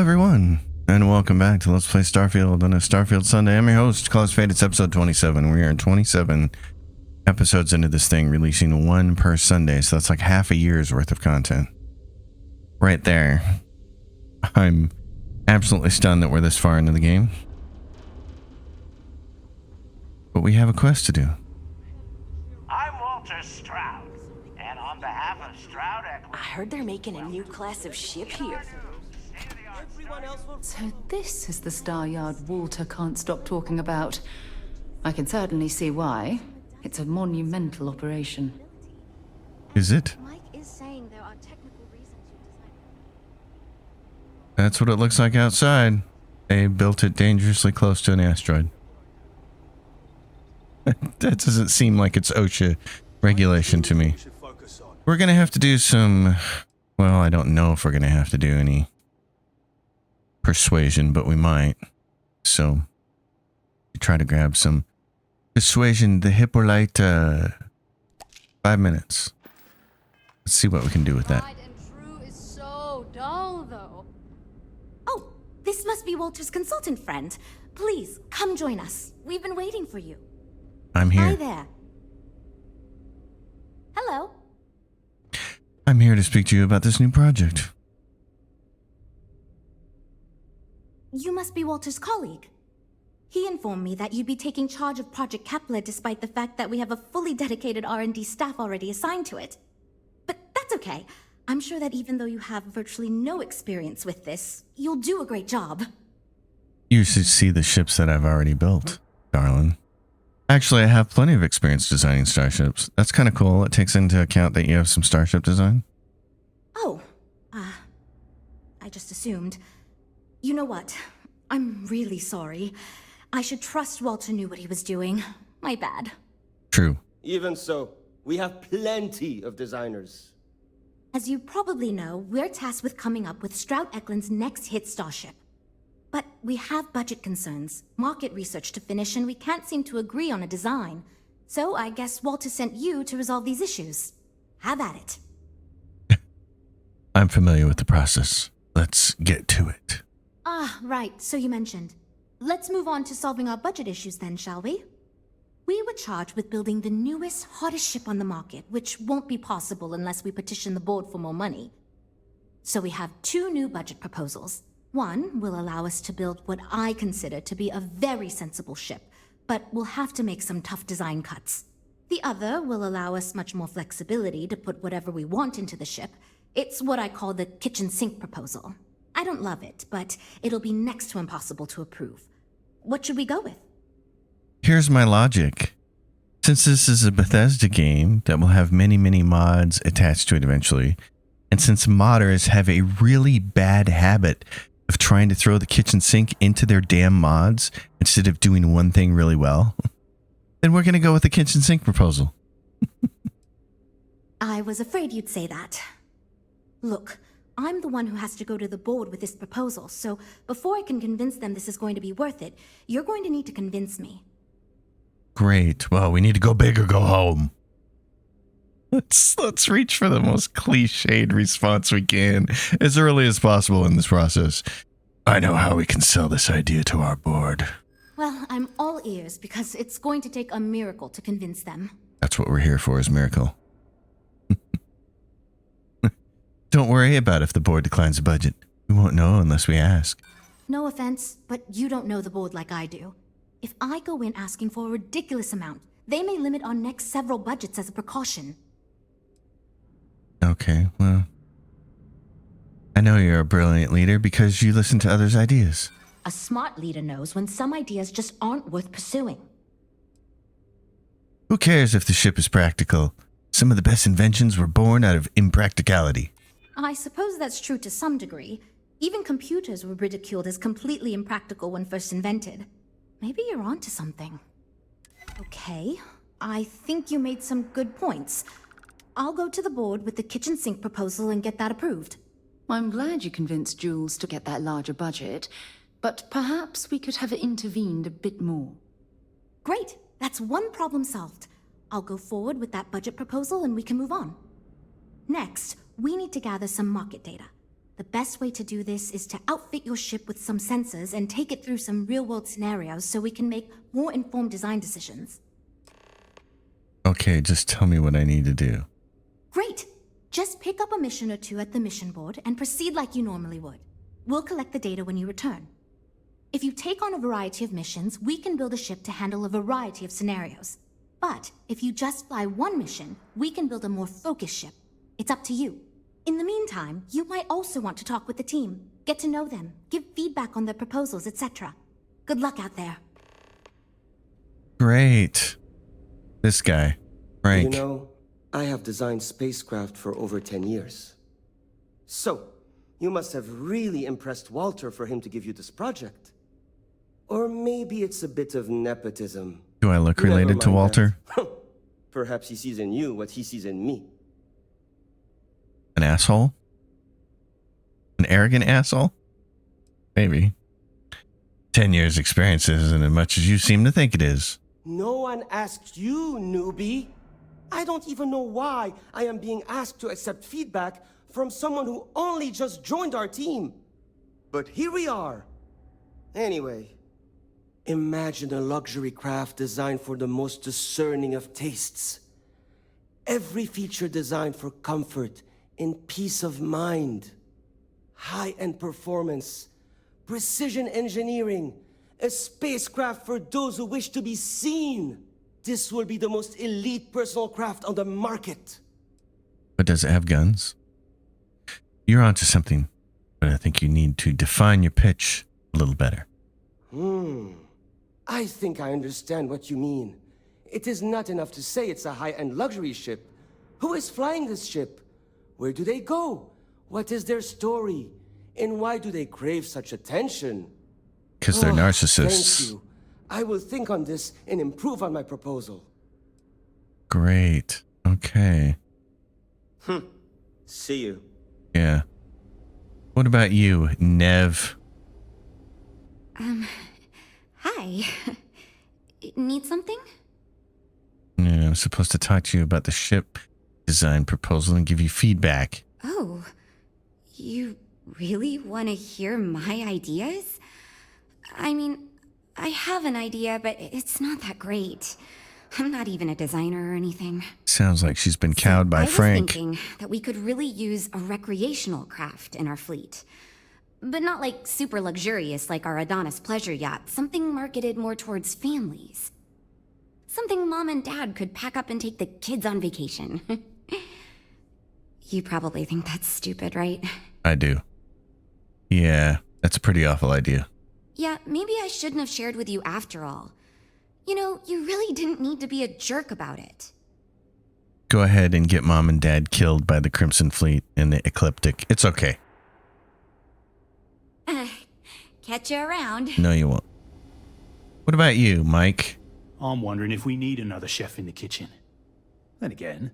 everyone, and welcome back to Let's Play Starfield on a Starfield Sunday. I'm your host, Cause Fate. It's episode 27. We are 27 episodes into this thing, releasing one per Sunday, so that's like half a year's worth of content. Right there. I'm absolutely stunned that we're this far into the game. But we have a quest to do. I'm Walter Stroud, and on behalf of Stroud Equity... I heard they're making a new class of ship here. So this is the Star Yard Walter can't stop talking about. I can certainly see why. It's a monumental operation. Is it? Mike is saying there are technical reasons you designed. That's what it looks like outside. They built it dangerously close to an asteroid. That doesn't seem like it's OSHA regulation to me. We're gonna have to do some... Well, I don't know if we're gonna have to do any persuasion, but we might. So, try to grab some persuasion. The Hippolyte, 5 minutes. Let's see what we can do with that. Tried and true is so dull, though. Oh, this must be Walter's consultant friend. Please, come join us. We've been waiting for you. I'm here. Hi there. Hello. I'm here to speak to you about this new project. You must be Walter's colleague. He informed me that you'd be taking charge of Project Kepler despite the fact that we have a fully dedicated R&D staff already assigned to it. But that's okay. I'm sure that even though you have virtually no experience with this, you'll do a great job. You should see the ships that I've already built, darling. Actually, I have plenty of experience designing starships. That's kind of cool. It takes into account that you have some starship design. Oh, I just assumed. You know what? I'm really sorry. I should trust Walter knew what he was doing. My bad. True. Even so, we have plenty of designers. As you probably know, we're tasked with coming up with Stroud Eklund's next hit starship. But we have budget concerns, market research to finish, and we can't seem to agree on a design. So I guess Walter sent you to resolve these issues. Have at it. I'm familiar with the process. Let's get to it. Ah, right, so you mentioned. Let's move on to solving our budget issues then, shall we? We were charged with building the newest, hottest ship on the market, which won't be possible unless we petition the board for more money. So we have two new budget proposals. One will allow us to build what I consider to be a very sensible ship, but we'll have to make some tough design cuts. The other will allow us much more flexibility to put whatever we want into the ship. It's what I call the kitchen sink proposal. I don't love it, but it'll be next to impossible to approve. What should we go with? Here's my logic. Since this is a Bethesda game that will have many, many mods attached to it eventually, and since modders have a really bad habit of trying to throw the kitchen sink into their damn mods instead of doing one thing really well, then we're going to go with the kitchen sink proposal. I was afraid you'd say that. Look, I'm the one who has to go to the board with this proposal, so before I can convince them this is going to be worth it, you're going to need to convince me. Great. Well, we need to go big or go home. Let's reach for the most cliched response we can as early as possible in this process. I know how we can sell this idea to our board. Well, I'm all ears because it's going to take a miracle to convince them. That's what we're here for, is miracle. Don't worry about if the board declines the budget. We won't know unless we ask. No offense, but you don't know the board like I do. If I go in asking for a ridiculous amount, they may limit our next several budgets as a precaution. Okay, well, I know you're a brilliant leader because you listen to others' ideas. A smart leader knows when some ideas just aren't worth pursuing. Who cares if the ship is practical? Some of the best inventions were born out of impracticality. I suppose that's true to some degree. Even computers were ridiculed as completely impractical when first invented. Maybe you're onto something. Okay, I think you made some good points. I'll go to the board with the kitchen sink proposal and get that approved. I'm glad you convinced Jules to get that larger budget, but perhaps we could have intervened a bit more. Great, that's one problem solved. I'll go forward with that budget proposal and we can move on. Next, we need to gather some market data. The best way to do this is to outfit your ship with some sensors and take it through some real-world scenarios so we can make more informed design decisions. Okay, just tell me what I need to do. Great! Just pick up a mission or two at the mission board and proceed like you normally would. We'll collect the data when you return. If you take on a variety of missions, we can build a ship to handle a variety of scenarios. But if you just fly one mission, we can build a more focused ship. It's up to you. In the meantime, you might also want to talk with the team, get to know them, give feedback on their proposals, etc. Good luck out there. Great. This guy, Frank. You know, I have designed spacecraft for over 10 years. So, you must have really impressed Walter for him to give you this project. Or maybe it's a bit of nepotism. Do I look Never related to mind Walter? that. Perhaps he sees in you what he sees in me. An asshole? An arrogant asshole? Maybe. 10 years experience isn't as much as you seem to think it is. No one asked you, newbie. I don't even know why I am being asked to accept feedback from someone who only just joined our team. But here we are. Anyway, imagine a luxury craft designed for the most discerning of tastes. Every feature designed for comfort and peace of mind. High-end performance, precision engineering, a spacecraft for those who wish to be seen. This will be the most elite personal craft on the market. But does it have guns? You're onto something, but I think you need to define your pitch a little better. I think I understand what you mean. It is not enough to say it's a high-end luxury ship. Who is flying this ship? Where do they go? What is their story? And why do they crave such attention? Because they're narcissists. Thank you. I will think on this and improve on my proposal. Great. Okay. See you. Yeah. What about you, Nev? Hi. Need something? Yeah, I'm supposed to talk to you about the ship design proposal and give you feedback. Oh, you really want to hear my ideas? I mean, I have an idea, but it's not that great. I'm not even a designer or anything. Sounds like she's been cowed by I Frank. was thinking that we could really use a recreational craft in our fleet. But not like super luxurious like our Adonis pleasure yacht. Something marketed more towards families. Something mom and dad could pack up and take the kids on vacation. You probably think that's stupid, right? I do. Yeah, that's a pretty awful idea. Yeah, maybe I shouldn't have shared with you after all. You know, you really didn't need to be a jerk about it. Go ahead and get mom and dad killed by the Crimson Fleet and the Ecliptic. It's okay. Catch you around. No, you won't. What about you, Mike? I'm wondering if we need another chef in the kitchen. Then again,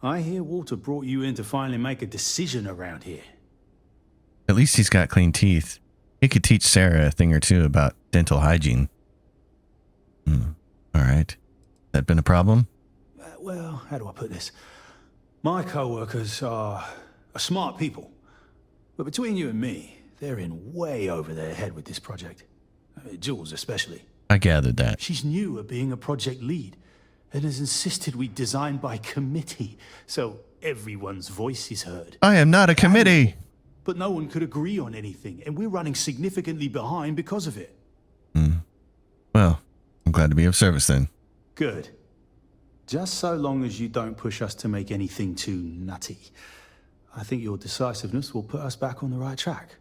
I hear Walter brought you in to finally make a decision around here. At least he's got clean teeth. He could teach Sarah a thing or two about dental hygiene. All right. That been a problem? Well, how do I put this? My co-workers are smart people. But between you and me, they're in way over their head with this project. Jules especially. I gathered that. She's new at being a project lead and has insisted we design by committee, so everyone's voice is heard. I am not a committee. But no one could agree on anything, and we're running significantly behind because of it. Well, I'm glad to be of service then. Good. Just so long as you don't push us to make anything too nutty. I think your decisiveness will put us back on the right track.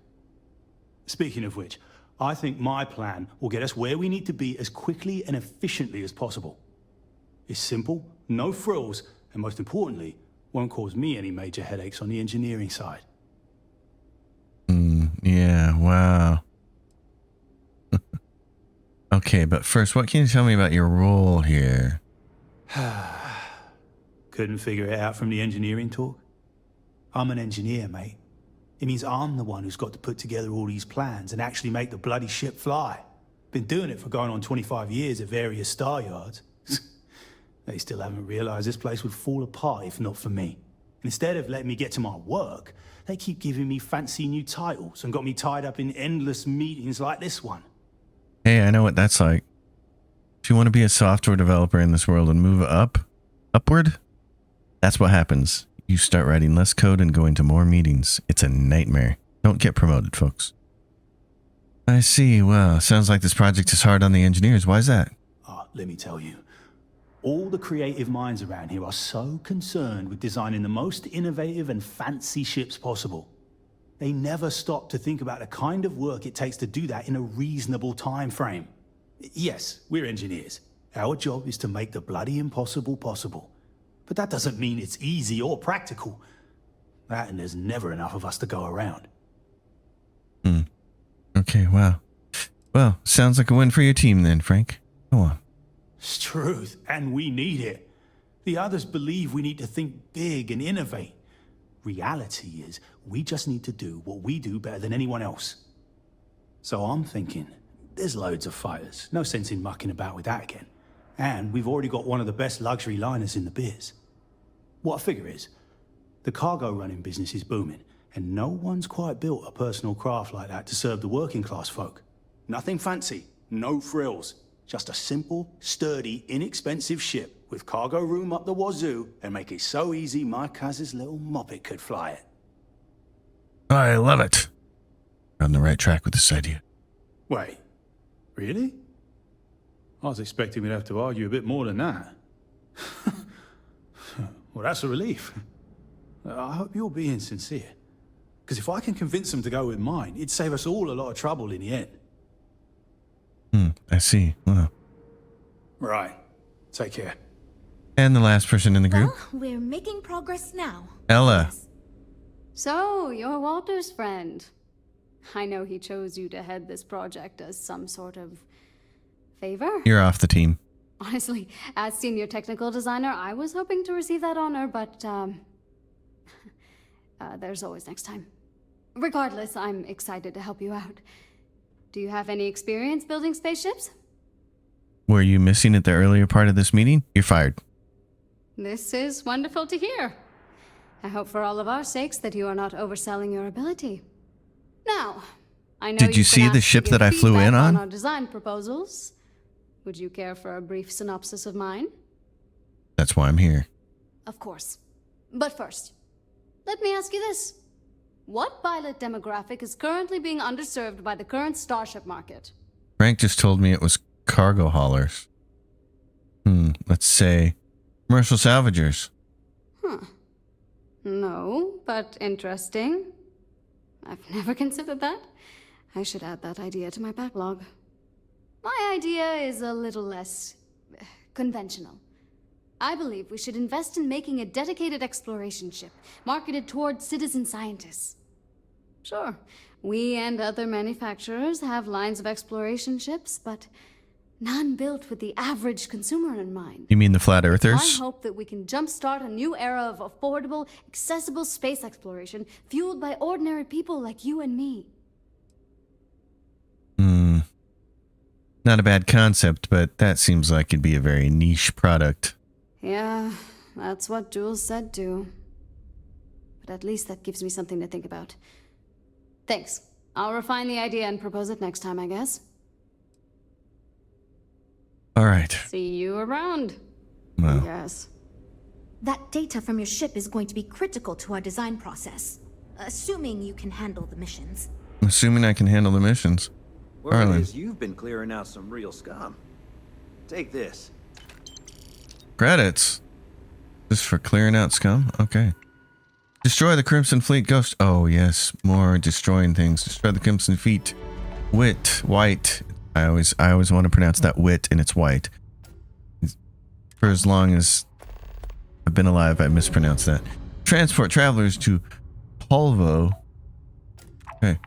Speaking of which, I think my plan will get us where we need to be as quickly and efficiently as possible. It's simple, no frills, and most importantly, won't cause me any major headaches on the engineering side. Yeah, wow. Okay, but first, what can you tell me about your role here? Couldn't figure it out from the engineering talk? I'm an engineer, mate. It means I'm the one who's got to put together all these plans and actually make the bloody ship fly. Been doing it for going on 25 years at various star yards. They still haven't realized this place would fall apart if not for me. Instead of letting me get to my work, they keep giving me fancy new titles and got me tied up in endless meetings like this one. Hey, I know what that's like. If you want to be a software developer in this world and move upward, that's what happens. You start writing less code and going to more meetings. It's a nightmare. Don't get promoted, folks. I see. Well, sounds like this project is hard on the engineers. Why is that? Let me tell you. All the creative minds around here are so concerned with designing the most innovative and fancy ships possible. They never stop to think about the kind of work it takes to do that in a reasonable time frame. Yes, we're engineers. Our job is to make the bloody impossible possible. But that doesn't mean it's easy or practical. That and there's never enough of us to go around. Okay, wow. Well, sounds like a win for your team then, Frank. Go on. It's truth, and we need it. The others believe we need to think big and innovate. Reality is, we just need to do what we do better than anyone else. So I'm thinking, there's loads of fighters. No sense in mucking about with that again. And we've already got one of the best luxury liners in the biz. What I figure is, the cargo running business is booming, and no one's quite built a personal craft like that to serve the working class folk. Nothing fancy, no frills. Just a simple, sturdy, inexpensive ship with cargo room up the wazoo and make it so easy my cousin's little moppet could fly it. I love it. We're on the right track with this idea. Wait, really? I was expecting we'd have to argue a bit more than that. Well, that's a relief. I hope you're being sincere. Because if I can convince them to go with mine, it'd save us all a lot of trouble in the end. I see. Wow. Right. Take care. And the last person in the group? Well, we're making progress now. Ella. So, you're Walter's friend. I know he chose you to head this project as some sort of favor. You're off the team. Honestly, as senior technical designer, I was hoping to receive that honor, but there's always next time. Regardless, I'm excited to help you out. Do you have any experience building spaceships? Were you missing at the earlier part of this meeting? You're fired. This is wonderful to hear. I hope for all of our sakes that you are not overselling your ability. Now, I know Did you you've see been the asked to ship give that I flew feedback in on? our design proposals. Would you care for a brief synopsis of mine? That's why I'm here. Of course. But first, let me ask you this. What pilot demographic is currently being underserved by the current starship market? Frank just told me it was cargo haulers. Let's say commercial salvagers. No, but interesting. I've never considered that. I should add that idea to my backlog. My idea is a little less conventional. I believe we should invest in making a dedicated exploration ship, marketed toward citizen scientists. Sure, we and other manufacturers have lines of exploration ships, but none built with the average consumer in mind. You mean the flat I earthers? hope that we can jumpstart a new era of affordable, accessible space exploration, fueled by ordinary people like you and me. Not a bad concept, but that seems like it'd be a very niche product. Yeah, that's what Jules said too. But at least that gives me something to think about. Thanks. I'll refine the idea and propose it next time, I guess. All right. See you around. Well, Yes. That data from your ship is going to be critical to our design process, assuming you can handle the missions. I'm assuming I can handle the missions. Word Arlen. is you've been clearing out some real scum. Take this. Credits. Just for clearing out scum? Okay. Destroy the Crimson Fleet Ghost. Oh, yes. More destroying things. Destroy the Crimson Fleet. White. I always want to pronounce that wit, and it's white. For as long as I've been alive, I mispronounced that. Transport travelers to Polvo. Okay.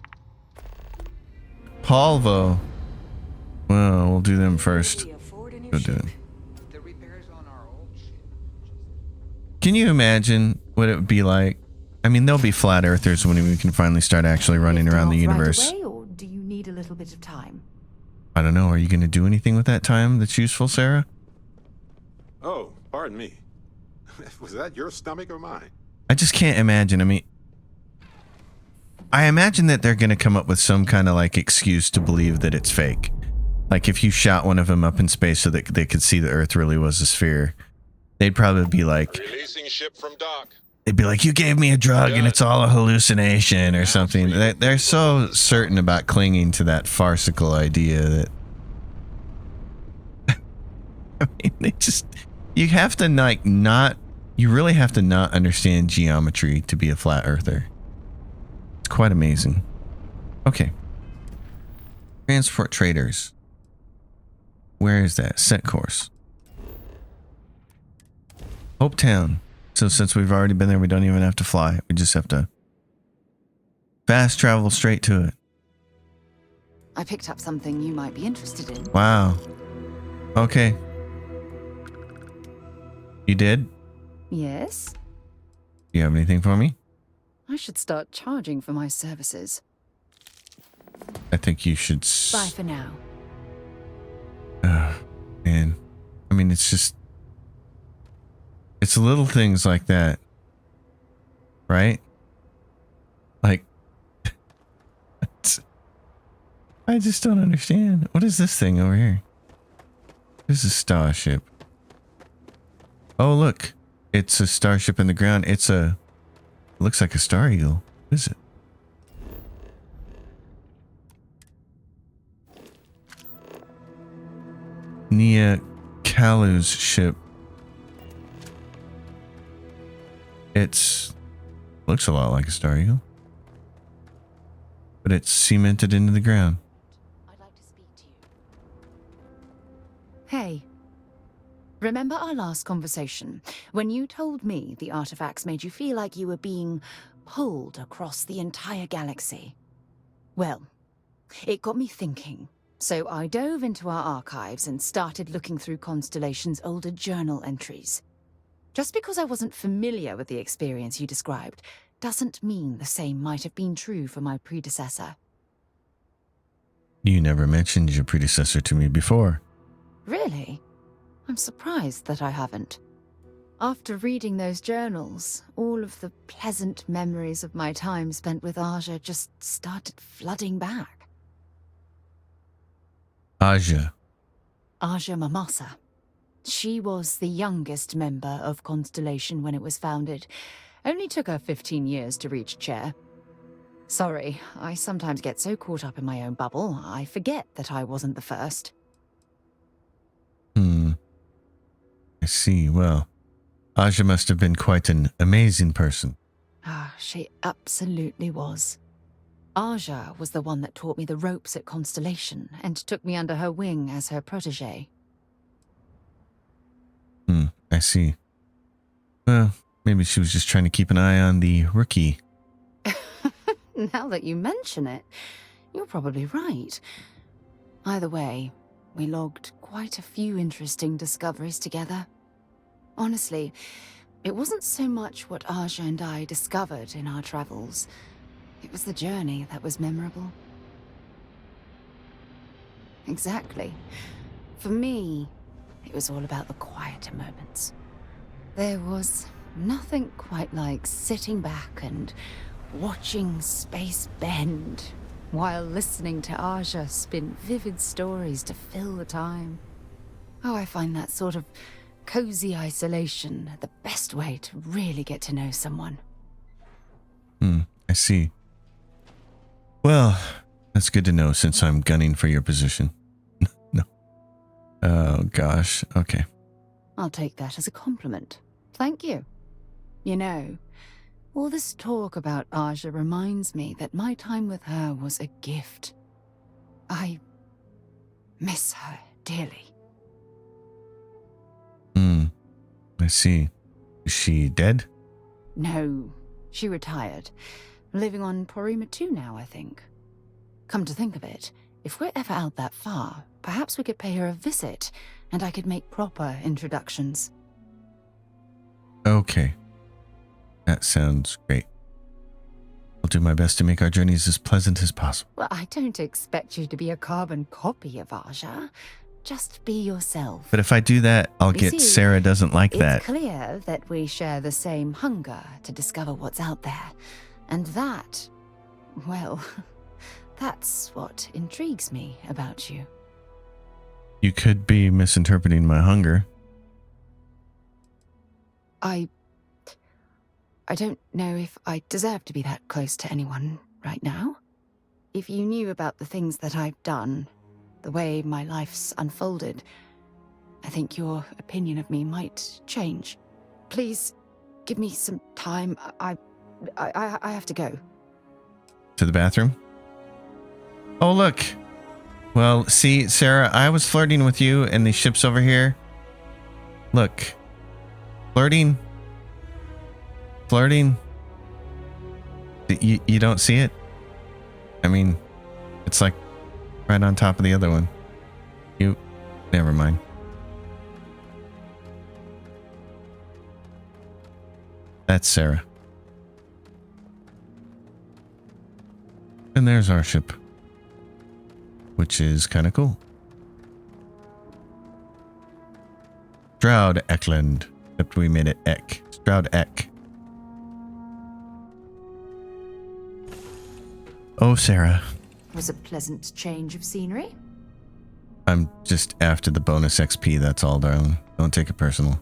Polvo. Well, we'll do them first. Go do them. Can you imagine what it would be like? I mean, there'll be flat earthers when we can finally start actually running around the universe. Right away, or do you need a little bit of time? I don't know. Are you going to do anything with that time that's useful, Sarah? Oh, pardon me. Was that your stomach or mine? I just can't imagine. I mean, I imagine that they're going to come up with some kind of like excuse to believe that it's fake. Like if you shot one of them up in space so that they could see the Earth really was a sphere, they'd probably be like, Releasing ship from dock. they'd be like, you gave me a drug and it's all a hallucination or something. They're so certain about clinging to that farcical idea that, I mean, they just, you have to like not, you really have to not understand geometry to be a flat earther. It's quite amazing. Okay. Transport traders. Where is that? Set course. Hopetown. So since we've already been there, we don't even have to fly. We just have to fast travel straight to it. I picked up something you might be interested in. Wow. Okay. You did? Yes? Do you have anything for me? I should start charging for my services. I think you should. Bye for now. Man. I mean, it's just. It's little things like that. Right? Like. I just don't understand. What is this thing over here? This is a starship. Oh, look. It's a starship in the ground. It's a. It looks like a Star Eagle. What is it? Nia Kalu's ship. It's. Looks a lot like a Star Eagle. But it's cemented into the ground. I'd like to speak to you. Hey. Remember our last conversation, when you told me the artifacts made you feel like you were being pulled across the entire galaxy? Well, it got me thinking, so I dove into our archives and started looking through Constellation's older journal entries. Just because I wasn't familiar with the experience you described, doesn't mean the same might have been true for my predecessor. You never mentioned your predecessor to me before. Really? I'm surprised that I haven't. After reading those journals, all of the pleasant memories of my time spent with Aja just started flooding back. Aja. Aja Mamasa. She was the youngest member of Constellation when it was founded. Only took her 15 years to reach chair. Sorry, I sometimes get so caught up in my own bubble, I forget that I wasn't the first. I see. Well, Aja must have been quite an amazing person. Ah, she absolutely was. Aja was the one that taught me the ropes at Constellation and took me under her wing as her protege. I see. Well, maybe she was just trying to keep an eye on the rookie. Now that you mention it, you're probably right. Either way, we logged quite a few interesting discoveries together. Honestly, it wasn't so much what Aja and I discovered in our travels. It was the journey that was memorable. Exactly. For me, it was all about the quieter moments. There was nothing quite like sitting back and watching space bend while listening to Aja spin vivid stories to fill the time. Oh, I find that sort of cozy isolation the best way to really get to know someone. I see. Well, that's good to know since I'm gunning for your position. No. Oh, gosh. Okay. I'll take that as a compliment. Thank you. You know, all this talk about Aja reminds me that my time with her was a gift. I miss her dearly. I see. Is she dead? No, she retired. Living on Porima 2 now, I think. Come to think of it, if we're ever out that far, perhaps we could pay her a visit, and I could make proper introductions. Okay. That sounds great. I'll do my best to make our journeys as pleasant as possible. Well, I don't expect you to be a carbon copy of Aja. just be yourself. But if I do that, I'll You get see, Sarah doesn't like It's that. clear that we share the same hunger to discover what's out there. And that, well, that's what intrigues me about you. You could be misinterpreting my hunger. I don't know if I deserve to be that close to anyone right now. If you knew about the things that I've done, the way my life's unfolded, I think your opinion of me might change. Please give me some time. I have to go. To the bathroom? Oh, look. Well, see, Sarah, I was flirting with you and the ship's over here. Look. Flirting. Flirting. You don't see it? I mean, it's like right on top of the other one. Never mind. That's Sarah. And there's our ship. Which is kind of cool. Stroud Eckland. Except we made it Eck. Stroud Eck. Oh, Sarah. Was a pleasant change of scenery. I'm just after the bonus XP, that's all, darling. Don't take it personal.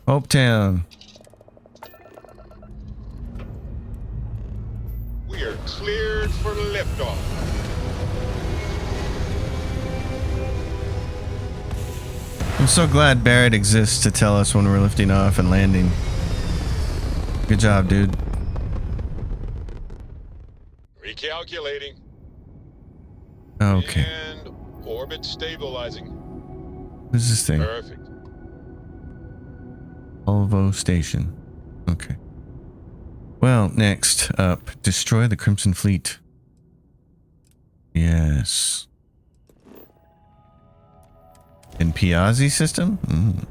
Hopetown. We are cleared for liftoff. I'm so glad Barrett exists to tell us when we're lifting off and landing. Good job, dude. Recalculating. Okay. And orbit stabilizing. What's this thing? Perfect. Volvo Station. Okay. Well, next up, destroy the Crimson Fleet. Yes. In Piazzi system? Mm.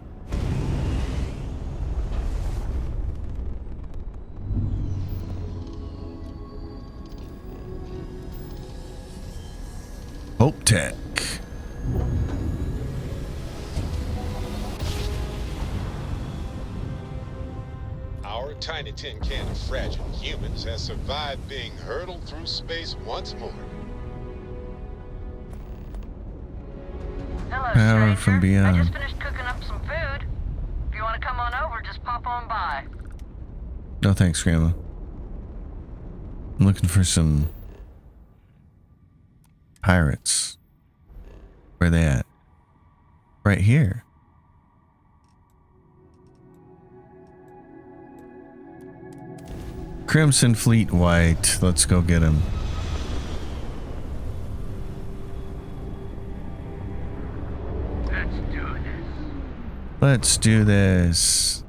Hope Tech. Our tiny tin can of fragile humans has survived being hurtled through space once more. Hello, Power stranger. from beyond. I just finished cooking up some food. If you want to come on over, just pop on by. No thanks, Grandma. I'm looking for some pirates. Where are they at? Right here. Crimson Fleet White. Let's go get him. Let's do this.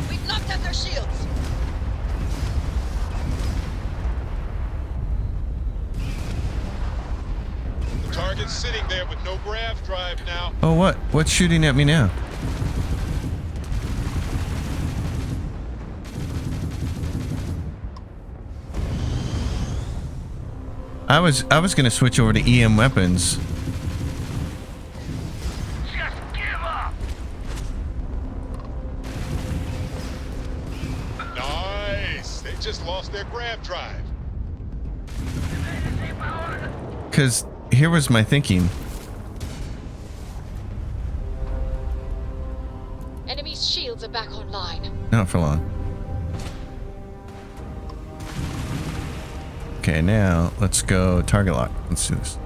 We've knocked out their shields. The target's sitting there with no grav drive now. Oh, what? What's shooting at me now? I was gonna switch over to EM weapons. Just give up! Nice! They just lost their grav drive. Cause here was my thinking. Enemy's shields are back online. Not for long. Okay, now let's go target lock. Let's do this.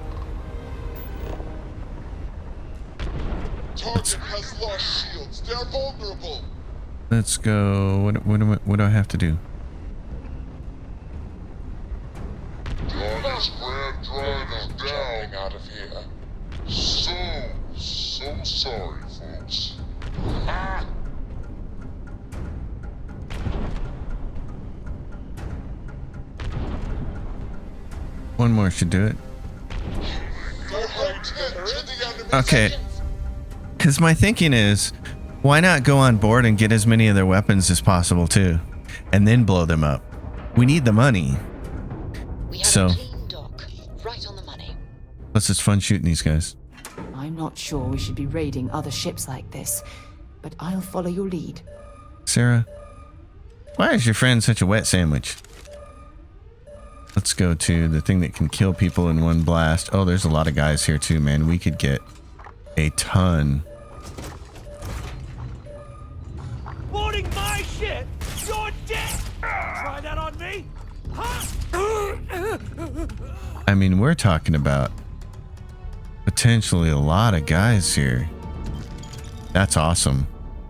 Target has lost shields. They're vulnerable. Let's go. What do I have to do? Target's grav drive is down. Out of here. So sorry, folks. One more should do it. Okay. Because my thinking is, Why not go on board and get as many of their weapons as possible too, and then blow them up? We need the money. We have So a clean dock, right on the money. plus it's fun shooting these guys. I'm not sure we should be raiding other ships like this, but I'll follow your lead. Sarah, why is your friend such a wet sandwich? Let's go to the thing that can kill people in one blast. Oh, there's a lot of guys here too, man. We could get a ton. Boarding my ship? You're dead! Try that on me? Huh? I mean, we're talking about potentially a lot of guys here. That's awesome.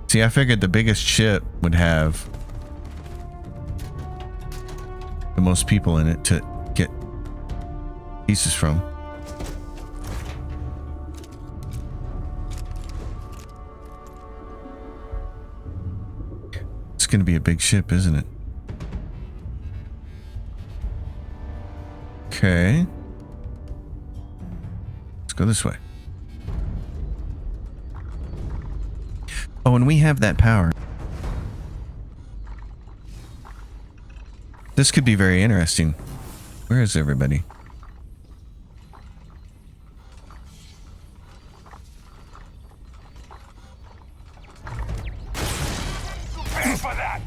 See, I figured the biggest ship would have the most people in it to get pieces from. It's going to be a big ship, isn't it? Okay. Let's go this way. Oh, and we have that power. This could be very interesting. Where is everybody? Prepare for that!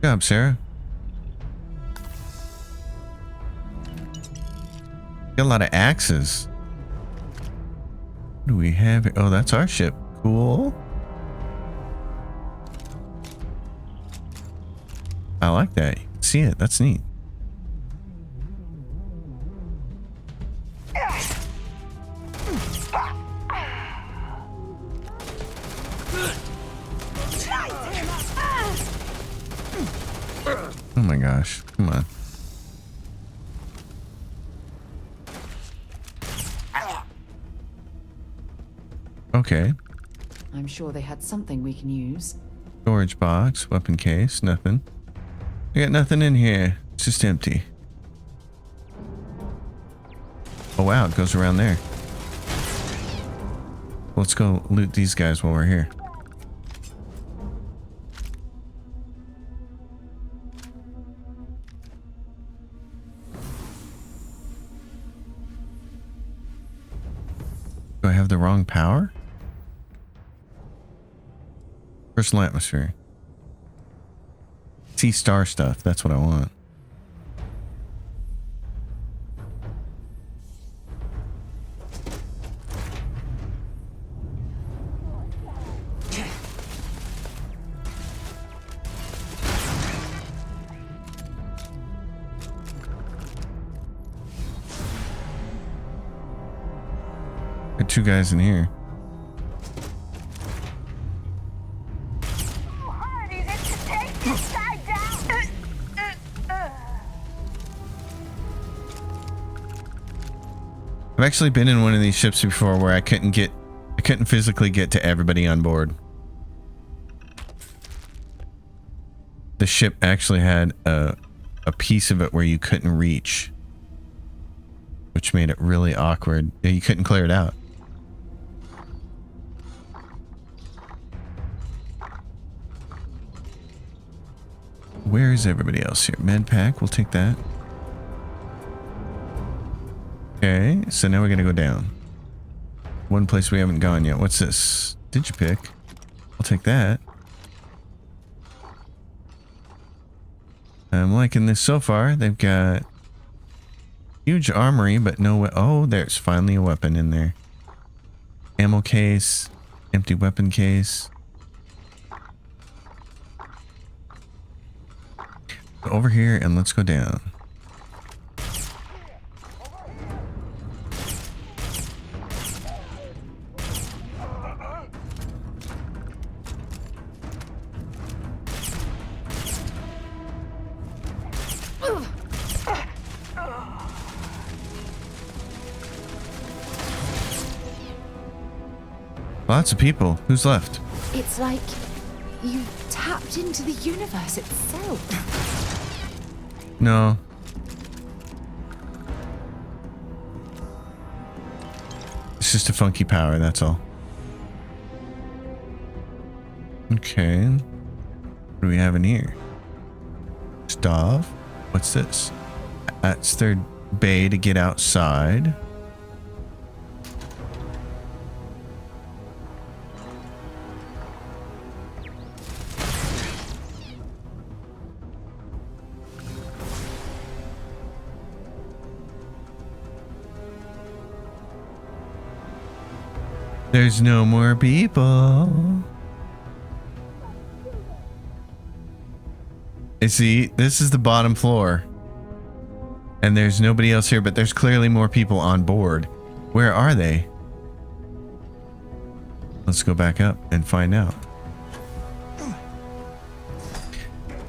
Good job, Sarah. Got a lot of axes. What do we have here? Oh, that's our ship. Cool. I like that. You can see it. That's neat. Oh my gosh. Come on. Okay. I'm sure they had something we can use. Storage box, weapon case, nothing. I got nothing in here. It's just empty. Oh wow, it goes around there. Let's go loot these guys while we're here. Do I have the wrong power? Personal atmosphere. See star stuff. That's what I want. Got two guys in here. I've actually been in one of these ships before where I couldn't physically get to everybody on board. The ship actually had a piece of it where you couldn't reach, which made it really awkward. You couldn't clear it out. Where is everybody else here? Med pack, we'll take that. Okay, so now we're gonna go down. One place we haven't gone yet. What's this? Did you pick? I'll take that. I'm liking this so far. They've got huge armory, but no. Oh, there's finally a weapon in there. Ammo case, empty weapon case. Over here and let's go down. Lots of people. Who's left? It's like you tapped into the universe itself. No. just a funky power, that's all. Okay. What do we have in here? Stav? What's this? That's their bay to get outside. There's no more people. You see, this is the bottom floor. And there's nobody else here, but there's clearly more people on board. Where are they? Let's go back up and find out.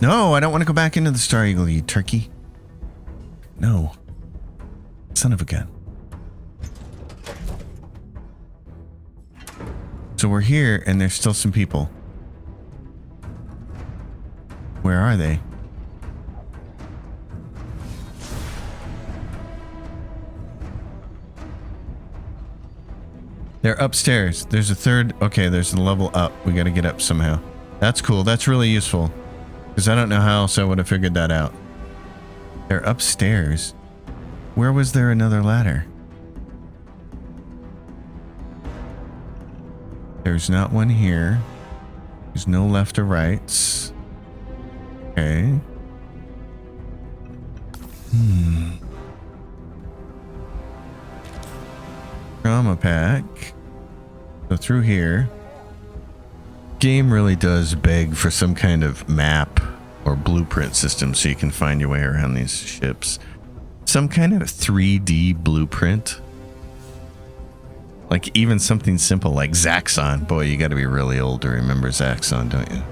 No, I don't want to go back into the Star Eagle, you turkey. No. Son of a gun. So we're here, and there's still some people. Where are they? They're upstairs. There's a third. Okay, there's a level up. We got to get up somehow. That's cool. That's really useful. Because I don't know how else I would have figured that out. They're upstairs. Where was there another ladder? There's not one here. There's no left or rights. Okay. Trauma pack. So through here. Game really does beg for some kind of map or blueprint system so you can find your way around these ships. Some kind of 3D blueprint. Like even something simple like Zaxxon. Boy, you got to be really old to remember Zaxxon, don't you?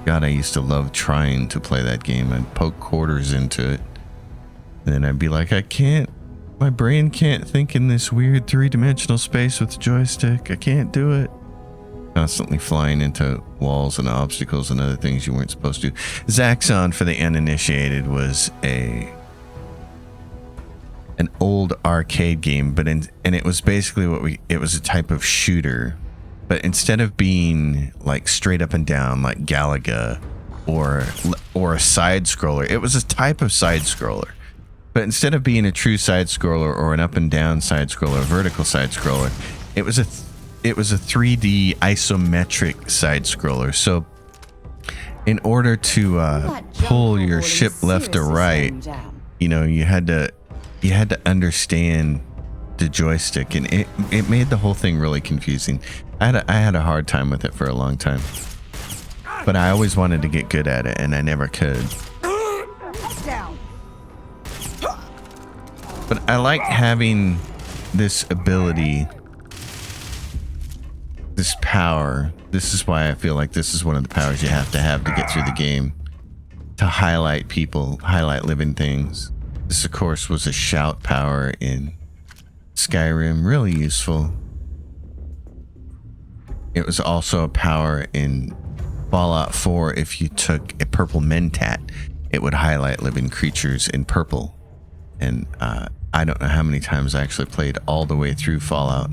God, I used to love trying to play that game. I'd poke quarters into it. And then I'd be like, I can't. My brain can't think in this weird three-dimensional space with the joystick. I can't do it. Constantly flying into walls and obstacles and other things you weren't supposed to. Zaxxon, for the uninitiated, was an old arcade game, but and it was basically it was a type of shooter, but instead of being like straight up and down like Galaga or a side scroller, it was a type of side scroller. But instead of being a true side scroller or an up and down side scroller, vertical side scroller, it was a 3D isometric side scroller. So in order to pull your ship left or right, you know, you had to understand the joystick, and it made the whole thing really confusing. I had a hard time with it for a long time, but I always wanted to get good at it, and I never could. But I like having this ability, this power. This is why I feel like this is one of the powers you have to get through the game, to highlight people, highlight living things. This, of course, was a shout power in Skyrim, really useful. It was also a power in Fallout 4. If you took a purple mentat, it would highlight living creatures in purple. And I don't know how many times I actually played all the way through Fallout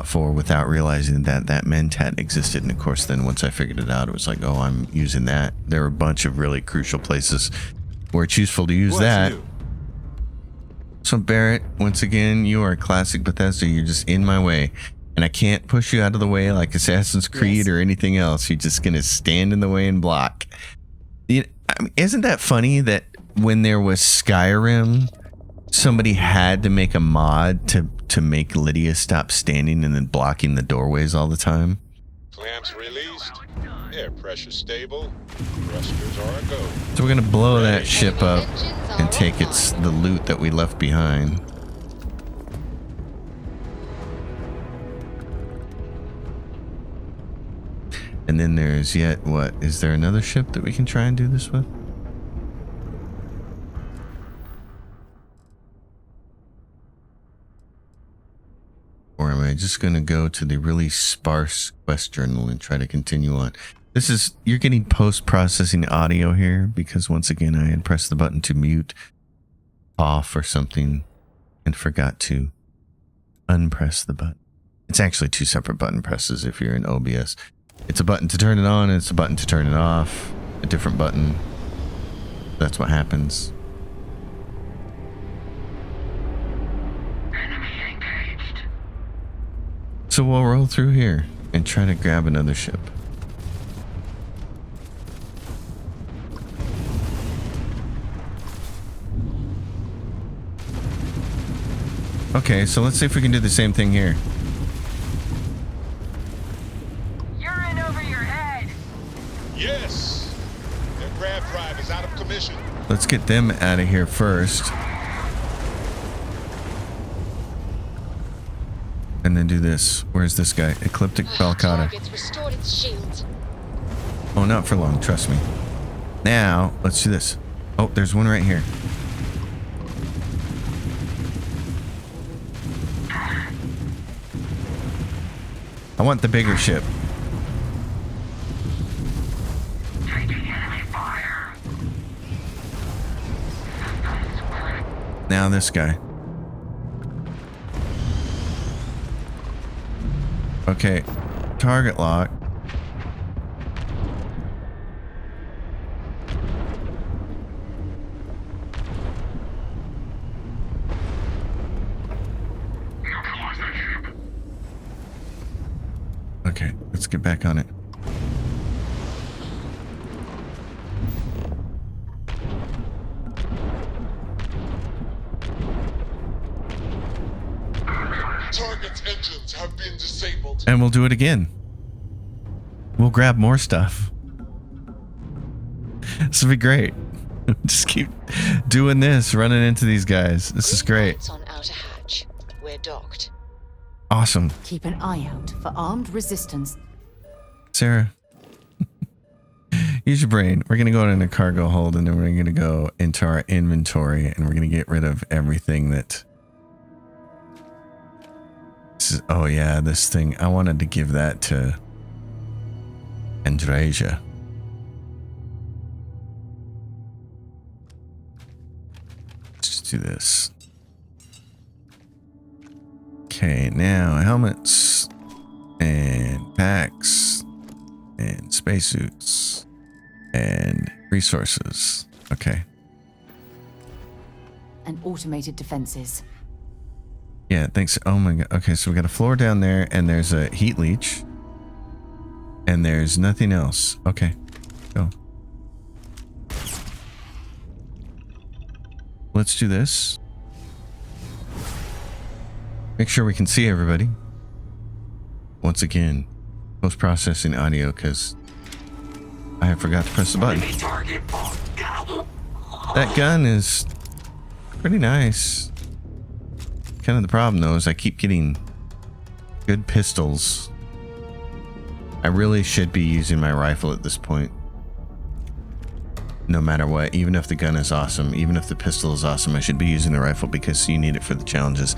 4 without realizing that mentat existed. And of course, then once I figured it out, it was like, oh, I'm using that. There were a bunch of really crucial places where it's useful to use that. So Barrett, once again, you are a classic Bethesda. You're just in my way, and I can't push you out of the way like Assassin's Creed or anything else. You're just gonna stand in the way and block. Isn't that funny that when there was Skyrim, somebody had to make a mod to make Lydia stop standing and then blocking the doorways all the time? Clamps released. Air pressure stable. Thrusters are a go. So we're gonna blow that ship up and take the loot that we left behind. And then there's yet what? Is there another ship that we can try and do this with? Or am I just going to go to the really sparse quest journal and try to continue on? You're getting post-processing audio here because once again I had pressed the button to mute off or something, and forgot to unpress the button. It's actually two separate button presses if you're in OBS. It's a button to turn it on and it's a button to turn it off. A different button. That's what happens. So we'll roll through here and try to grab another ship. Okay, so let's see if we can do the same thing here. You're in over your head. Yes! Their grab drive is out of commission. Let's get them out of here first. And then do this. Where's this guy? Ecliptic Balcata. Target's restored its shields. Oh, not for long, trust me. Now, let's do this. Oh, there's one right here. I want the bigger ship. Now this guy. Okay, target lock. Okay, let's get back on it. Target's engines have been disabled. And we'll do it again. We'll grab more stuff. This will be great. Just keep doing this, running into these guys. This is great. Lights on outer hatch. We're docked. Awesome. Keep an eye out for armed resistance. Sarah, use your brain. We're going to go in a cargo hold and then we're going to go into our inventory and we're going to get rid of everything that... Oh yeah, this thing. I wanted to give that to Andreja. Let's just do this. Okay, now helmets and packs and spacesuits and resources. Okay. And automated defenses. Yeah, thanks. Oh my god. Okay, so we got a floor down there and there's a heat leech. And there's nothing else. Okay, go. Let's do this. Make sure we can see everybody. Once again, post-processing audio because I forgot to press the button. That gun is pretty nice. Kind of the problem though is I keep getting good pistols. I really should be using my rifle at this point. No matter what, even if the gun is awesome, even if the pistol is awesome, I should be using the rifle because you need it for the challenges.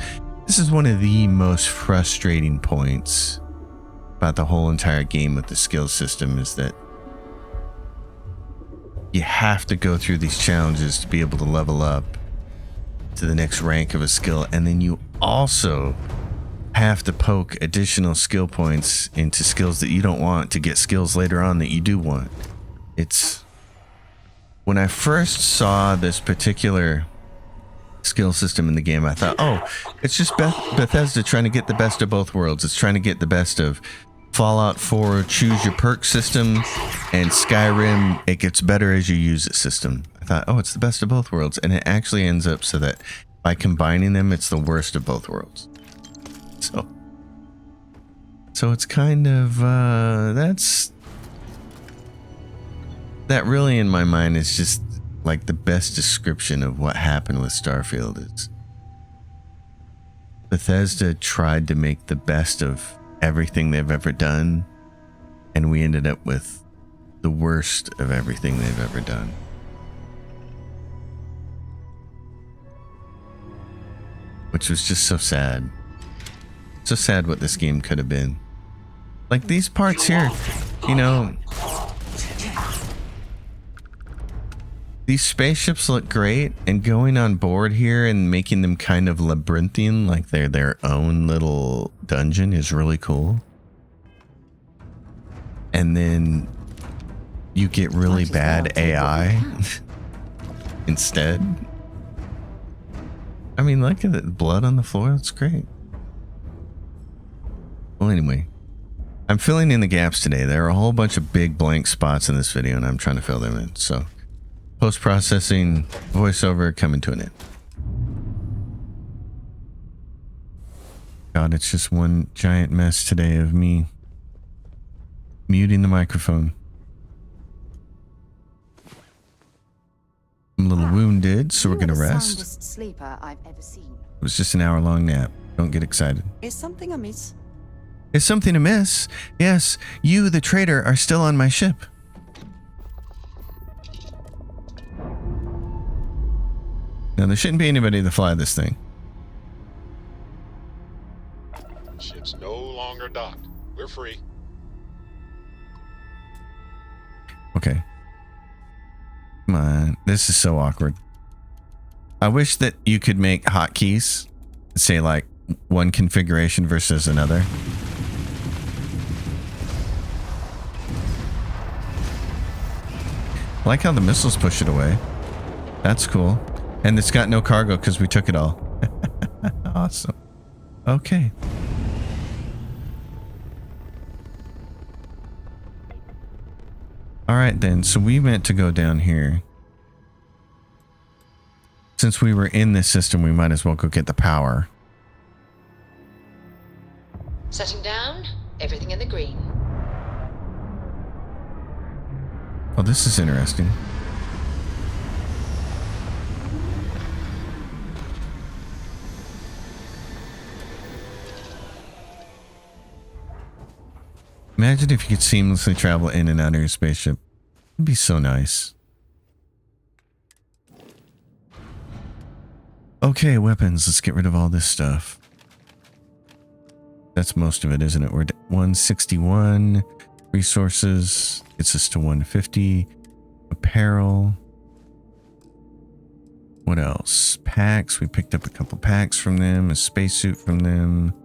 This is one of the most frustrating points about the whole entire game with the skill system is that you have to go through these challenges to be able to level up to the next rank of a skill, and then you also have to poke additional skill points into skills that you don't want to get skills later on that you do want. It's when I first saw this particular skill system in the game, I thought, oh, it's just Bethesda trying to get the best of both worlds. It's trying to get the best of Fallout 4 choose your perk system and Skyrim it gets better as you use it system. I thought, oh, it's the best of both worlds, and it actually ends up so that by combining them it's the worst of both worlds. So it's kind of that really in my mind is just like the best description of what happened with Starfield. Is Bethesda tried to make the best of everything they've ever done, and we ended up with the worst of everything they've ever done. Which was just so sad. So sad what this game could have been. Like these parts here, you know, These spaceships look great, and going on board here and making them kind of labyrinthian, like they're their own little dungeon, is really cool. And then you get really bad AI instead. I mean, look at the blood on the floor. That's great. Well, anyway, I'm filling in the gaps today. There are a whole bunch of big blank spots in this video, and I'm trying to fill them in. So, post-processing, voiceover coming to an end. God, it's just one giant mess today of me muting the microphone. I'm a little wounded, so we're gonna rest. Soundest sleeper I've ever seen. It was just an hour-long nap. Don't get excited. Is something amiss? Is something amiss? Yes, you, the traitor, are still on my ship. Now, there shouldn't be anybody to fly this thing. Ship's no longer docked. We're free. Okay. Come on. This is so awkward. I wish that you could make hotkeys, say like one configuration versus another. I like how the missiles push it away. That's cool. And it's got no cargo because we took it all. Awesome. Okay. All right, then. So we meant to go down here. Since we were in this system, we might as well go get the power. Setting down, everything in the green. Oh, this is interesting. Imagine if you could seamlessly travel in and out of your spaceship. It'd be so nice. Okay, weapons. Let's get rid of all this stuff. That's most of it, isn't it? We're at 161. Resources gets us to 150. Apparel. What else? Packs. We picked up a couple packs from them, a spacesuit from them,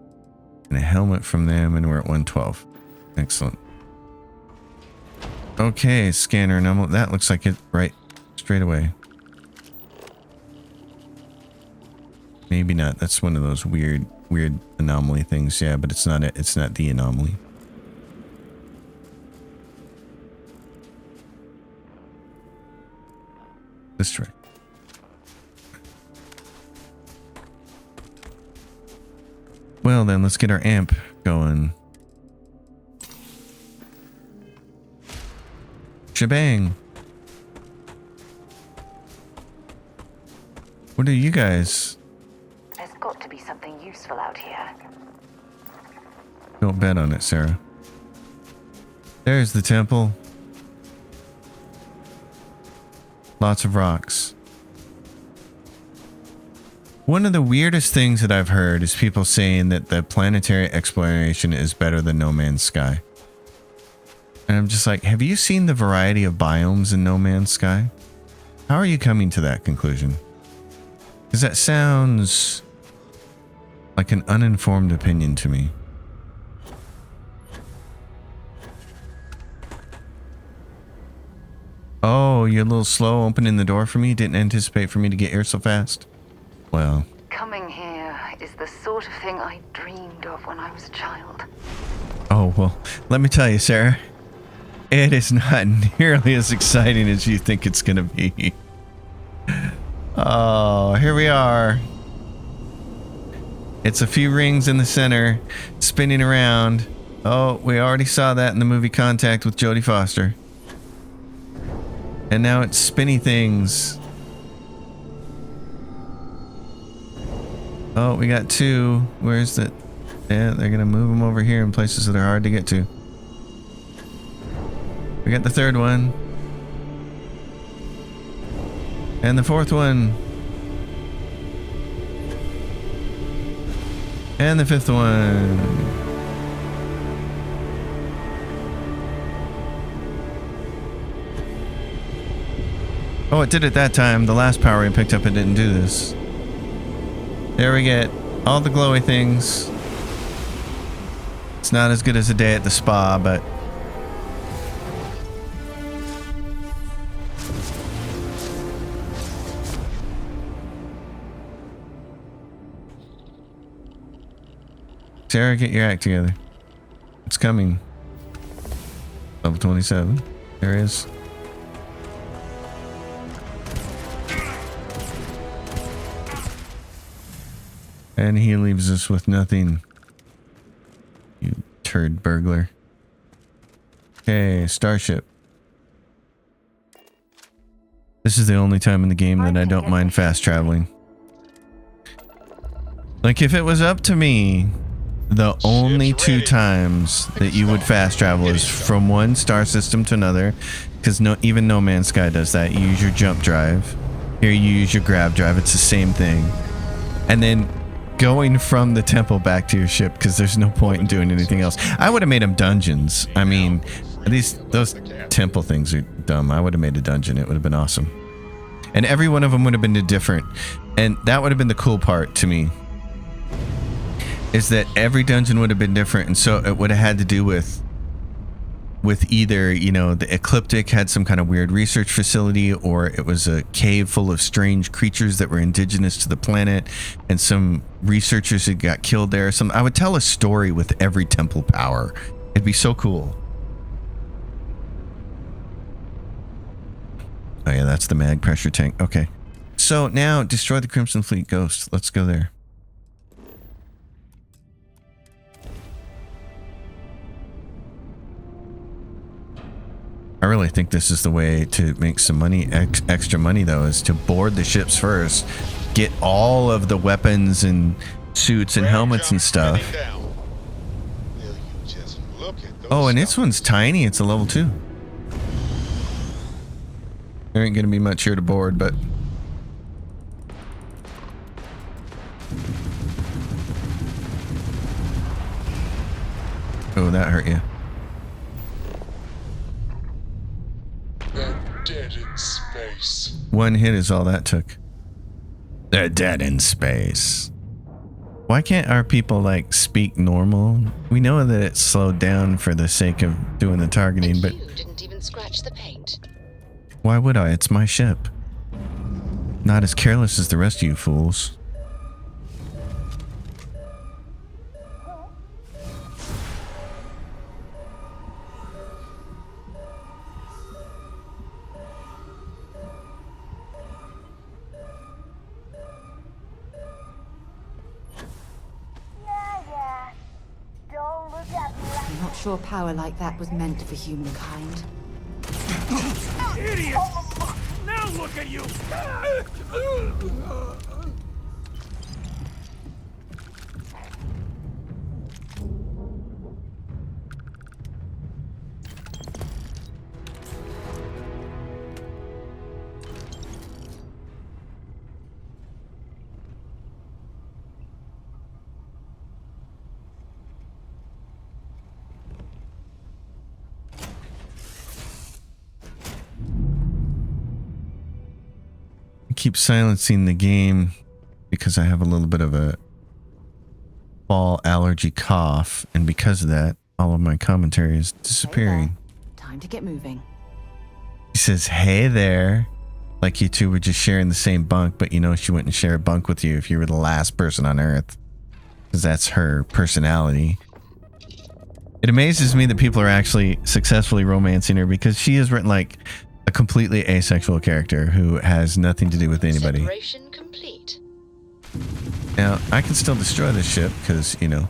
and a helmet from them, and we're at 112. Excellent. Okay, scanner anomaly. That looks like it right straight away. Maybe not. That's one of those weird anomaly things. Yeah, but it's not it. It's not the anomaly. This way. Well then, let's get our amp going. Shebang. What are you guys? There's got to be something useful out here. Don't bet on it, Sarah. There's the temple. Lots of rocks. One of the weirdest things that I've heard is people saying that the planetary exploration is better than No Man's Sky. And I'm just like, have you seen the variety of biomes in No Man's Sky? How are you coming to that conclusion? Because that sounds like an uninformed opinion to me. Oh, you're a little slow opening the door for me? Didn't anticipate for me to get here so fast? Well. Coming here is the sort of thing I dreamed of when I was a child. Oh, well, let me tell you, Sarah. It is not nearly as exciting as you think it's going to be. Oh, here we are. It's a few rings in the center, spinning around. Oh, we already saw that in the movie Contact with Jodie Foster. And now it's spinny things. Oh, we got two. Where's the... Yeah, they're going to move them over here in places that are hard to get to. We got the third one. And the fourth one. And the fifth one. Oh, it did it that time. The last power we picked up, it didn't do this. There we get all the glowy things. It's not as good as a day at the spa, but... Sarah, get your act together. It's coming. Level 27. There it is. And he leaves us with nothing. You turd burglar. Okay, Starship. This is the only time in the game that I don't mind fast traveling. Like, if it was up to me, the only two times that you would fast travel is from one star system to another, because even No Man's Sky does that. You use your jump drive. Here you use your grab drive. It's the same thing. And then going from the temple back to your ship, because there's no point in doing anything else. I would have made them dungeons. I mean, those temple things are dumb. I would have made a dungeon. It would have been awesome. And every one of them would have been different. And that would have been the cool part to me, is that every dungeon would have been different. And so it would have had to do with either, you know, the Ecliptic had some kind of weird research facility, or it was a cave full of strange creatures that were indigenous to the planet, and some researchers had got killed there. I would tell a story with every temple power. It'd be so cool. Oh yeah, that's the mag pressure tank. Okay. So now destroy the Crimson Fleet Ghost. Let's go there. I really think this is the way to make some money, extra money though, is to board the ships first, get all of the weapons and suits and helmets and stuff. Oh, and this one's tiny. It's a level 2. There ain't gonna be much here to board, but oh, that hurt you. They're dead in space. One hit is all that took. They're dead in space. Why can't our people, like, speak normal? We know that it's slowed down for the sake of doing the targeting, but you didn't even scratch the paint. Why would I? It's my ship. Not as careless as the rest of you fools. I'm not sure power like that was meant for humankind. Idiot! Now look at you! Keep silencing the game because I have a little bit of a fall allergy cough, and because of that, all of my commentary is disappearing. Time to get moving. He says, "Hey there," like you two were just sharing the same bunk, but you know she wouldn't share a bunk with you if you were the last person on Earth, because that's her personality. It amazes me that people are actually successfully romancing her, because she is written like a completely asexual character who has nothing to do with anybody. Separation complete. Now, I can still destroy this ship because, you know,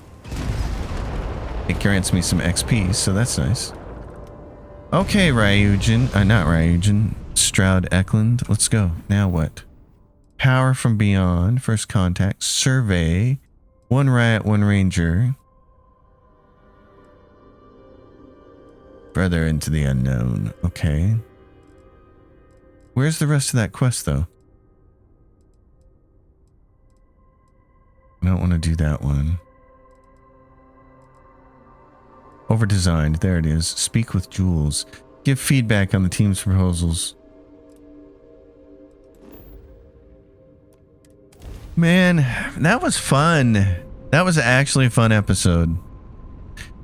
it grants me some XP, so that's nice. Okay, Ryujin. Not Ryujin. Stroud Eklund. Let's go. Now what? Power from beyond. First contact. Survey. 1 riot, 1 ranger. Brother into the unknown. Okay. Where's the rest of that quest, though? I don't want to do that one. Overdesigned. There it is. Speak with Jules. Give feedback on the team's proposals. Man, that was fun. That was actually a fun episode.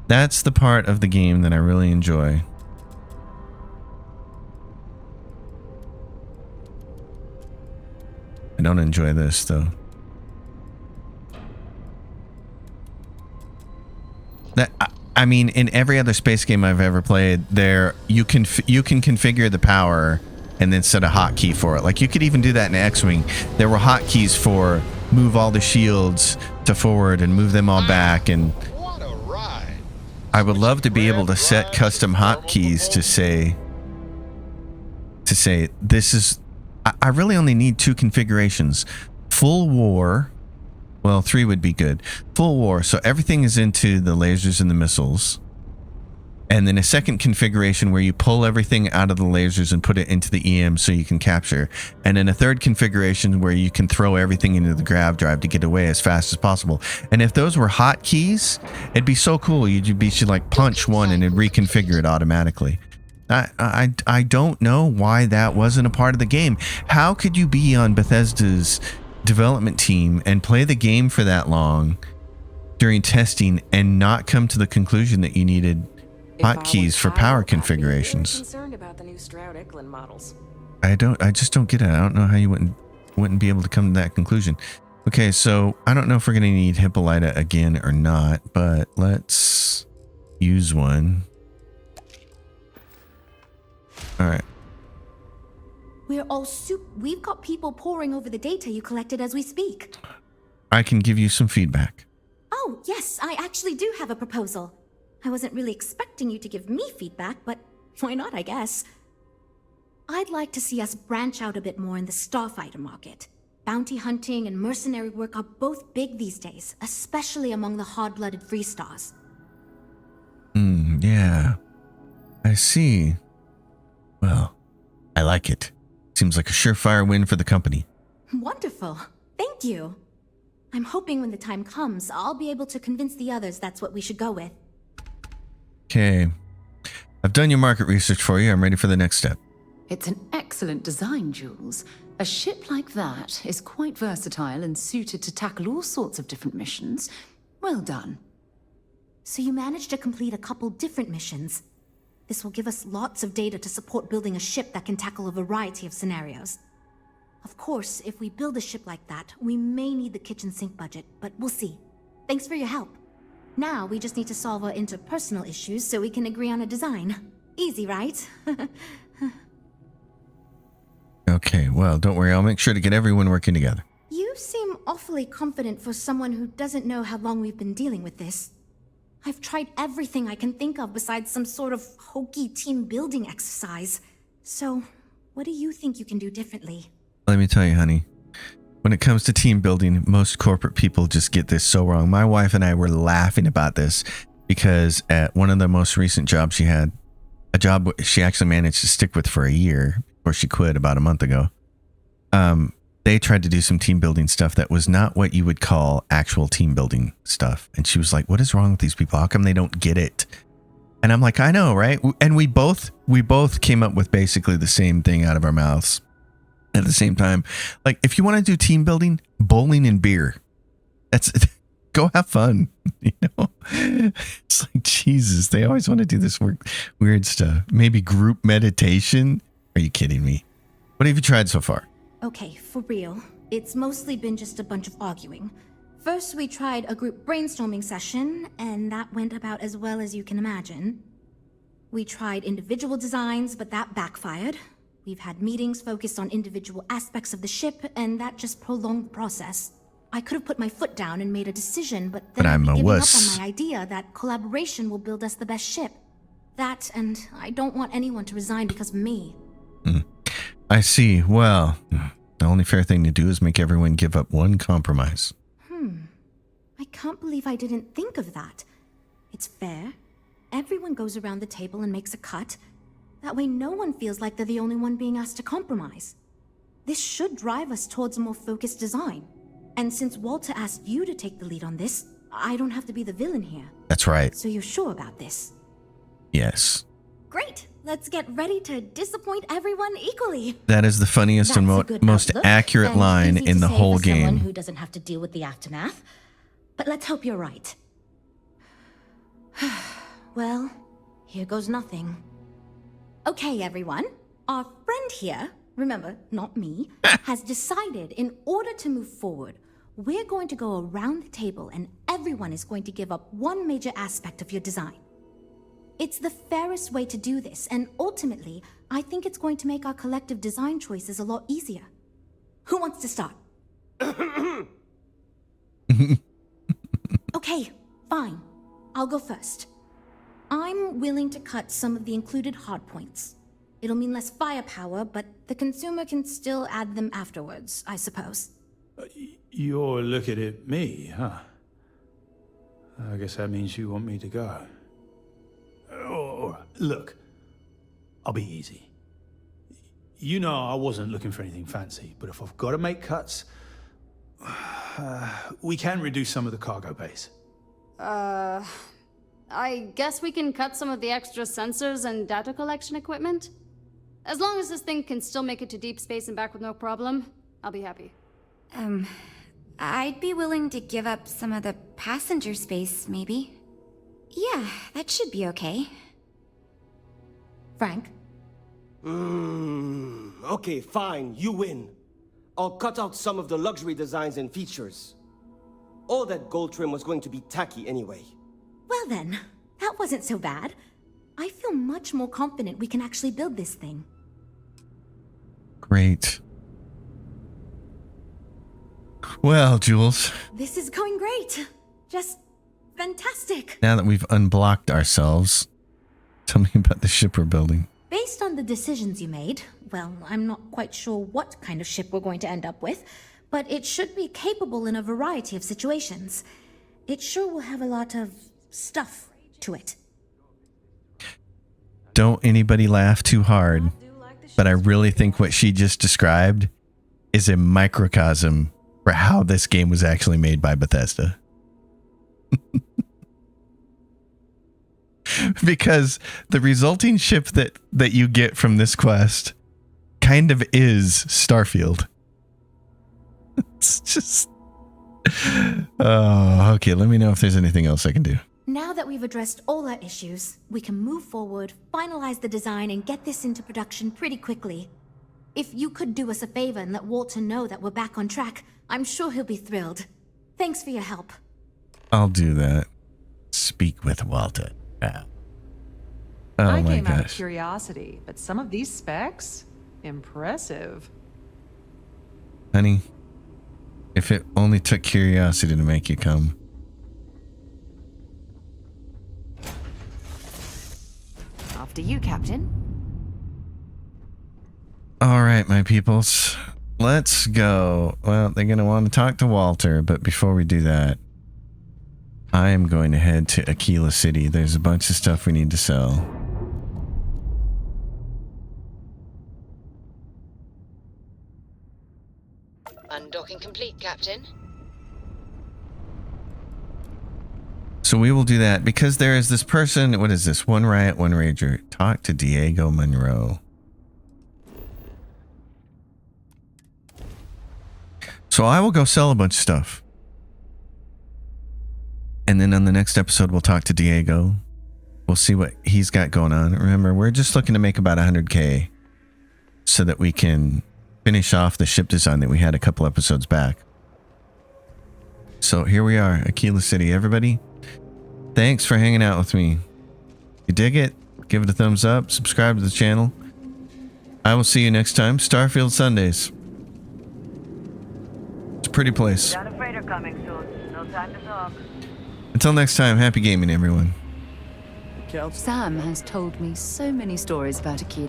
That's the part of the game that I really enjoy. I don't enjoy this though. I mean, in every other space game I've ever played, there you can configure the power and then set a hotkey for it. Like you could even do that in X-Wing. There were hotkeys for move all the shields to forward and move them all back. And What a ride. I would love to be able to set custom hotkeys to say this is. I really only need 2 configurations: full war. Well, 3 would be good. Full war, so everything is into the lasers and the missiles. And then a second configuration where you pull everything out of the lasers and put it into the EM so you can capture. And then a third configuration where you can throw everything into the grav drive to get away as fast as possible. And if those were hotkeys, it'd be so cool. You'd like punch one and it'd reconfigure it automatically. I don't know why that wasn't a part of the game. How could you be on Bethesda's development team and play the game for that long during testing and not come to the conclusion that you needed hotkeys for power configurations? Concerned about the new Stroud-Eklund models. I just don't get it. I don't know how you wouldn't be able to come to that conclusion. Okay, so I don't know if we're going to need Hippolyta again or not, but let's use one. All right. We've got people poring over the data you collected as we speak. I can give you some feedback. Oh, yes, I actually do have a proposal. I wasn't really expecting you to give me feedback, but why not, I guess. I'd like to see us branch out a bit more in the starfighter market. Bounty hunting and mercenary work are both big these days, especially among the hard-blooded Freestars. Yeah. I see. Well, I like it. Seems like a surefire win for the company. Wonderful. Thank you. I'm hoping when the time comes, I'll be able to convince the others that's what we should go with. Okay. I've done your market research for you. I'm ready for the next step. It's an excellent design, Jules. A ship like that is quite versatile and suited to tackle all sorts of different missions. Well done. So you managed to complete a couple different missions. This will give us lots of data to support building a ship that can tackle a variety of scenarios. Of course, if we build a ship like that, we may need the kitchen sink budget, but we'll see. Thanks for your help. Now we just need to solve our interpersonal issues so we can agree on a design. Easy, right? Okay, well, don't worry. I'll make sure to get everyone working together. You seem awfully confident for someone who doesn't know how long we've been dealing with this. I've tried everything I can think of besides some sort of hokey team building exercise. So, what do you think you can do differently? Let me tell you, honey. When it comes to team building, most corporate people just get this so wrong. My wife and I were laughing about this because at one of the most recent jobs she had, a job she actually managed to stick with for a year before she quit about a month ago, they tried to do some team building stuff that was not what you would call actual team building stuff. And she was like, what is wrong with these people? How come they don't get it? And I'm like, I know, right? And we both came up with basically the same thing out of our mouths at the same time. Like, if you want to do team building, bowling and beer, go have fun. You know, it's like, Jesus, they always want to do this weird stuff. Maybe group meditation. Are you kidding me? What have you tried so far? Okay, for real. It's mostly been just a bunch of arguing. First, we tried a group brainstorming session, and that went about as well as you can imagine. We tried individual designs, but that backfired. We've had meetings focused on individual aspects of the ship, and that just prolonged the process. I could have put my foot down and made a decision, but then I'm a giving wuss. up on my idea that collaboration will build us the best ship. That, and I don't want anyone to resign because of me. I see. Well, the only fair thing to do is make everyone give up one compromise. I can't believe I didn't think of that. It's fair. Everyone goes around the table and makes a cut. That way no one feels like they're the only one being asked to compromise. This should drive us towards a more focused design. And since Walter asked you to take the lead on this, I don't have to be the villain here. That's right. So you're sure about this? Yes. great. Let's get ready to disappoint everyone equally. That is the funniest and That's a good most outlook, accurate and line easy in to the say whole for someone game. who doesn't have to deal with the aftermath. But let's hope you're right. Well, here goes nothing. Okay, everyone. Our friend here, remember, not me, has decided in order to move forward, we're going to go around the table and everyone is going to give up one major aspect of your design. It's the fairest way to do this, and ultimately, I think it's going to make our collective design choices a lot easier. Who wants to start? Okay, fine. I'll go first. I'm willing to cut some of the included hardpoints. It'll mean less firepower, but the consumer can still add them afterwards, I suppose. You're looking at me, huh? I guess that means you want me to go. Oh, look, I'll be easy. You know I wasn't looking for anything fancy, but if I've got to make cuts, we can reduce some of the cargo bays. I guess we can cut some of the extra sensors and data collection equipment? As long as this thing can still make it to deep space and back with no problem, I'll be happy. I'd be willing to give up some of the passenger space, maybe. Yeah, that should be okay. Frank? Okay, fine, you win. I'll cut out some of the luxury designs and features. All that gold trim was going to be tacky anyway. Well then, that wasn't so bad. I feel much more confident we can actually build this thing. Great. Well, Jules, This is going great. Just fantastic. now that we've unblocked ourselves, tell me about the ship we're building. Based on the decisions you made, well, I'm not quite sure what kind of ship we're going to end up with, but it should be capable in a variety of situations. It sure will have a lot of stuff to it. Don't anybody laugh too hard, but I really think what she just described is a microcosm for how this game was actually made by Bethesda. Because the resulting ship that you get from this quest kind of is Starfield. It's just... Oh, okay. Let me know if there's anything else I can do. Now that we've addressed all our issues, we can move forward, finalize the design, and get this into production pretty quickly. If you could do us a favor and let Walter know that we're back on track, I'm sure he'll be thrilled. Thanks for your help. I'll do that. Speak with Walter. Oh I my came out of gosh. curiosity, but some of these specs? Impressive. Honey, if it only took curiosity to make you come. After you, Captain. All right, my peoples. Let's go. Well, they're going to want to talk to Walter, but before we do that, I am going to head to Aquila City. There's a bunch of stuff we need to sell. Undocking complete, Captain. So we will do that because there is this person. What is this? One riot, one rager. Talk to Diego Monroe. So I will go sell a bunch of stuff. And then on the next episode, we'll talk to Diego. We'll see what he's got going on. Remember, we're just looking to make about 100K so that we can finish off the ship design that we had a couple episodes back. So here we are, Aquila City. Everybody, thanks for hanging out with me. If you dig it, give it a thumbs up, subscribe to the channel. I will see you next time. Starfield Sundays. It's a pretty place. Got a freighter coming soon. No time to talk. Until next time, happy gaming, everyone. Sam has told me so many stories about Aquila.